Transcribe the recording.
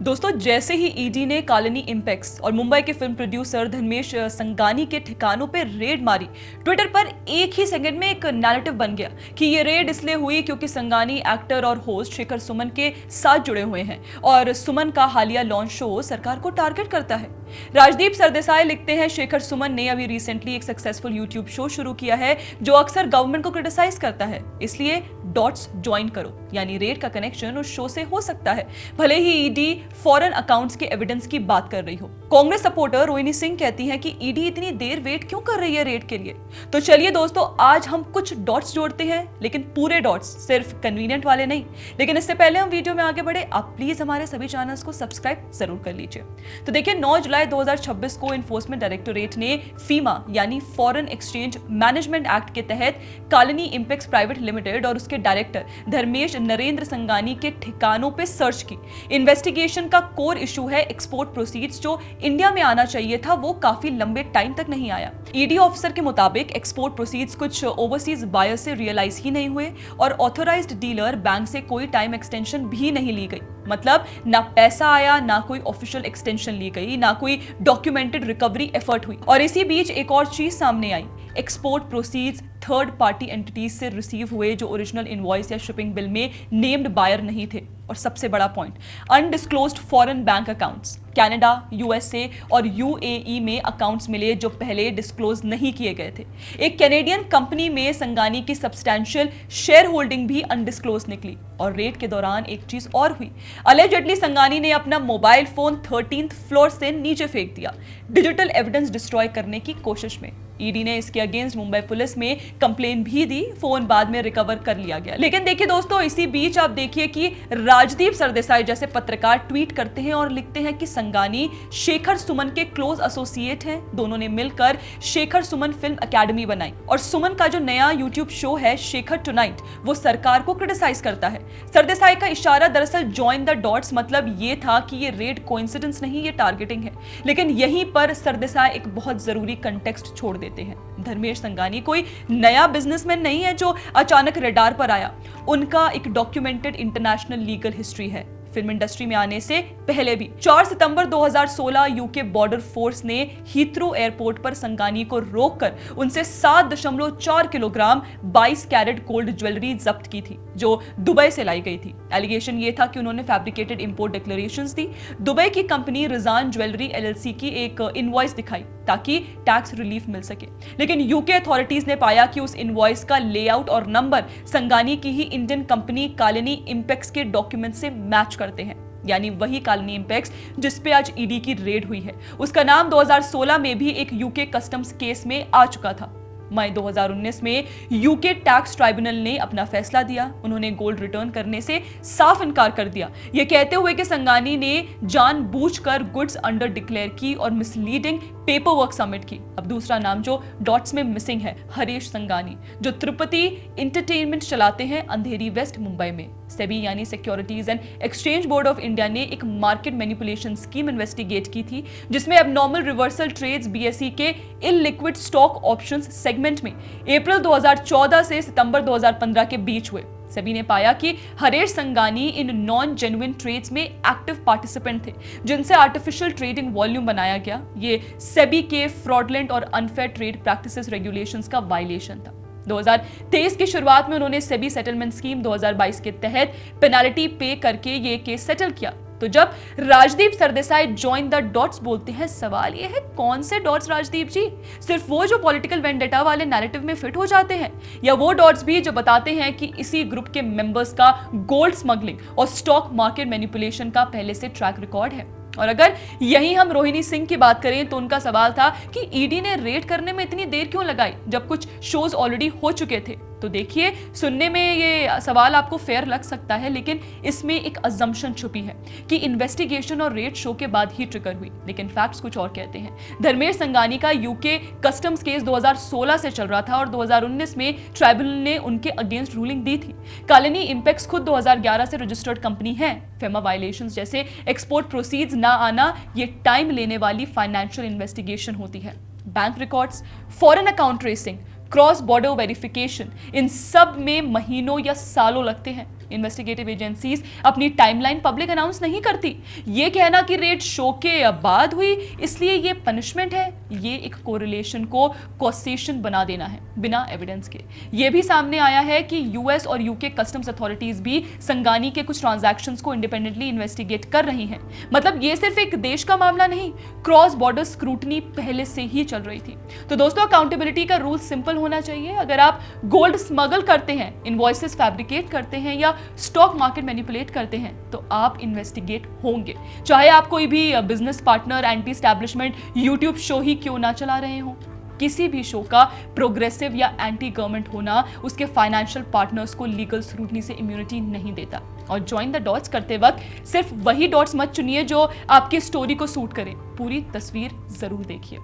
दोस्तों, जैसे ही ईडी ने कालोनी इंपेक्स और मुंबई के फिल्म प्रोड्यूसर धर्मेश संगानी के ठिकानों पर रेड मारी, ट्विटर पर एक ही सेकंड में एक नैरेटिव बन गया कि ये रेड इसलिए हुई क्योंकि संगानी एक्टर और होस्ट शेखर सुमन के साथ जुड़े हुए हैं और सुमन का हालिया लॉन्च शो सरकार को टारगेट करता है। राजदीप सरदेसाई लिखते हैं, शेखर सुमन ने अभी रिसेंटली एक सक्सेसफुल यूट्यूब शो शुरू किया है जो अक्सर गवर्नमेंट को क्रिटिसाइज करता है, इसलिए डॉट्स ज्वाइन करो, यानी रेड का कनेक्शन उस शो से हो सकता है, भले ही ईडी फॉरेन अकाउंट्स के एविडेंस की बात कर रही हो। कांग्रेस सपोर्टर रोहिणी सिंह कहती हैं कि ईडी इतनी देर वेट क्यों कर रही है रेड के लिए। तो चलिए दोस्तों, आज हम कुछ डॉट्स जोड़ते हैं, लेकिन पूरे डॉट्स, सिर्फ कन्वीनियंट वाले नहीं। लेकिन इससे पहले हम वीडियो में आगे बढ़े, आप प्लीज हमारे सभी चैनल्स को सब्सक्राइब जरूर कर लीजिए। तो देखिए, 9 जुलाई 2026 को इन्फोर्समेंट डायरेक्टोरेट ने फीमा यानी फॉरेन एक्सचेंज मैनेजमेंट एक्ट के तहत कालोनी इंपेक्स प्राइवेट लिमिटेड और उसके डायरेक्टर धर्मेश नरेंद्र संगानी के ठिकानों पे सर्च की। इन्वेस्टिगेशन का कोर इशू है एक्सपोर्ट प्रोसीड्स जो इंडिया में आना चाहिए था, वो काफी लंबे टाइम तक नहीं आया। ईडी ऑफिसर के मुताबिक एक्सपोर्ट प्रोसीड्स कुछ ओवरसीज बायर से रियलाइज ही नहीं हुए और ऑथराइज्ड डीलर बैंक से कोई टाइम एक्सटेंशन भी नहीं ली गई। मतलब ना पैसा आया, ना कोई ऑफिशियल एक्सटेंशन ली गई, ना कोई डॉक्यूमेंटेड रिकवरी एफर्ट हुई। और इसी बीच एक और चीज सामने आई, export proceeds third party entities से रिसीव हुए जो ओरिजिनल इनवॉइस या शिपिंग बिल में नेम्ड बायर नहीं थे। और सबसे बड़ा point, undisclosed foreign bank accounts, Canada, USA और यूएई में अकाउंट्स मिले जो पहले डिस्क्लोज नहीं किए गए थे। एक कैनेडियन कंपनी में संगानी की सब्सटैंशियल शेयर होल्डिंग भी अनडिस्क्लोज निकली। और रेड के दौरान एक चीज और हुई, अलेजेडली संगानी ने अपना मोबाइल फोन 13th फ्लोर से नीचे फेंक दिया, डिजिटल एविडेंस डिस्ट्रॉय करने की कोशिश में। ईडी ने इसके अगेंस्ट मुंबई पुलिस में कंप्लेन भी दी, फोन बाद में रिकवर कर लिया गया। लेकिन देखिए दोस्तों, इसी बीच आप देखिए कि राजदीप सरदेसाई जैसे पत्रकार ट्वीट करते हैं और लिखते हैं कि संगानी शेखर सुमन के क्लोज एसोसिएट हैं। दोनों ने मिलकर शेखर सुमन फिल्म अकेडमी बनाई और सुमन का जो नया यूट्यूब शो है शेखर टुनाइट, वो सरकार को क्रिटिसाइज करता है। सरदेसाई का इशारा दरअसल जॉइन द डॉट्स मतलब ये था कि ये रेड कोइंसिडेंस नहीं, ये टारगेटिंग है। लेकिन यहीं पर सरदेसाई एक बहुत जरूरी कंटेक्स्ट छोड़ देते हैं। धर्मेश संगानी कोई नया बिजनेसमैन नहीं है जो अचानक रडार पर आया। उनका एक डॉक्यूमेंटेड इंटरनेशनल लीगल हिस्ट्री है, फिल्म इंडस्ट्री में आने से पहले भी। 4 सितंबर 2016 यूके बॉर्डर फोर्स ने हीथ्रो एयरपोर्ट पर संगानी को रोककर उनसे 7.4 किलोग्राम 22 कैरेट गोल्ड ज्वेलरी जब्त की थी जो दुबई से लाई गई थी। एलिगेशन ये था कि उन्होंने फैब्रिकेटेड इंपोर्ट डिक्लेरेशंस दी, दुबई की कंपनी रिजान ज्वेलरी एलएलसी की एक इनवॉइस दिखाई ताकि टैक्स रिलीफ मिल सके। लेकिन यूके अथॉरिटीज ने पाया कि उस इनवॉइस का लेआउट और नंबर संगानी की ही इंडियन कंपनी कालोनी इंपेक्स के डॉक्यूमेंट से मैच करते हैं, यानी वही कालोनी इंपेक्स जिस पे आज ईडी की रेड हुई है। उसका नाम 2016 में भी एक यूके कस्टम्स केस में आ चुका था। मई 2019 में यूके टैक्स ट्राइब्यूनल ने अपना फैसला दिया। उन्होंने गोल्ड रिटर्न करने से साफ इनकार कर दिया, ये कहते हुए कि संगानी ने जानबूझकर गुड्स अंडर डिक्लेयर की और मिसलीडिंग पेपर वर्क सबमिट की। अब दूसरा नाम जो डॉट्स में मिसिंग है, हरीश संगानी, जो त्रिपति इंटरटेनमेंट चलाते हैं अंधेरी वेस्ट मुंबई में। सेबी यानी securities and exchange board of India ने एक मार्केट मैनिपुलेशन स्कीम इन्वेस्टिगेट की थी जिसमें एबनॉर्मल रिवर्सल ट्रेड्स बीएसई के इललिक्विड स्टॉक ऑप्शंस सेगमेंट में अप्रैल 2014 से सितंबर 2015 के बीच हुए। सेबी ने पाया कि हरीश संगानी इन नॉन जेन्युइन ट्रेड्स में एक्टिव पार्टिसिपेंट थे जिनसे आर्टिफिशियल ट्रेडिंग वॉल्यूम बनाया गया। ये सेबी के फ्रॉडलेंट और अनफेयर ट्रेड प्रैक्टिसेस रेगुलेशंस का वायलेशन था। 2023 की शुरुआत में उन्होंने सेबी सेटलमेंट स्कीम 2022 के तहत पेनाल्टी पे करके ये केस सेटल किया। तो जब Rajdeep Sardesai join the dots बोलते हैं, सवाल ये है कौन से डॉट्स राजदीप जी? सिर्फ वो जो पॉलिटिकल वेंडेटा वाले नैरेटिव में फिट हो जाते हैं, या वो डॉट्स भी जो बताते हैं कि इसी ग्रुप के मेंबर्स का गोल्ड स्मगलिंग और स्टॉक मार्केट मैनिपुलेशन का पहले से ट्रैक रिकॉर्ड है? और अगर यही हम रोहिणी सिंह की बात करें तो उनका सवाल था कि ईडी ने रेड करने में इतनी देर क्यों लगाई जब कुछ शोज ऑलरेडी हो चुके थे। तो देखिए, सुनने में ये सवाल आपको फेयर लग सकता है, लेकिन इसमें एक अजम्पशन छुपी है कि इन्वेस्टिगेशन और रेड शो के बाद ही ट्रिगर हुई। लेकिन फैक्ट्स कुछ और कहते हैं। धर्मेश संगानी का यूके कस्टम्स केस 2016 से चल रहा था और 2019 में ट्राइब्यूनल ने उनके अगेंस्ट रूलिंग दी थी। कालोनी इंपेक्स खुद 2011 से रजिस्टर्ड कंपनी है। फेमा वायलेशंस जैसे एक्सपोर्ट प्रोसीड्स ना आना, ये टाइम लेने वाली फाइनेंशियल इन्वेस्टिगेशन होती है। Bank records, foreign account tracing, cross border verification, इन सब में महीनों या सालों लगते हैं। इन्वेस्टिगेटिव एजेंसीज अपनी टाइमलाइन पब्लिक अनाउंस नहीं करती। ये कहना कि रेड शो के बाद हुई इसलिए ये पनिशमेंट है, ये एक कोरिलेशन को कॉसेशन बना देना है बिना एविडेंस के। ये भी सामने आया है कि यूएस और यूके कस्टम्स अथॉरिटीज भी संगानी के कुछ ट्रांजैक्शंस को इंडिपेंडेंटली इन्वेस्टिगेट कर रही हैं। मतलब ये सिर्फ एक देश का मामला नहीं, क्रॉस बॉर्डर स्क्रूटनी पहले से ही चल रही थी। तो दोस्तों, अकाउंटेबिलिटी का रूल सिंपल होना चाहिए। अगर आप गोल्ड स्मगल करते हैं, इनवॉइसेस फैब्रिकेट करते हैं या स्टॉक मार्केट मैनिपुलेट करते हैं तो आप इन्वेस्टिगेट होंगे, चाहे आप कोई भी business partner, anti establishment YouTube show ही क्यों ना चला रहे हो। किसी भी शो का प्रोग्रेसिव या एंटी गवर्नमेंट होना उसके फाइनेंशियल पार्टनर्स को लीगल स्क्रूटनी से इम्यूनिटी नहीं देता। और जॉइन द डॉट्स करते वक्त सिर्फ वही डॉट्स मत चुनिए जो आपकी स्टोरी को सूट करें, पूरी तस्वीर जरूर देखिए।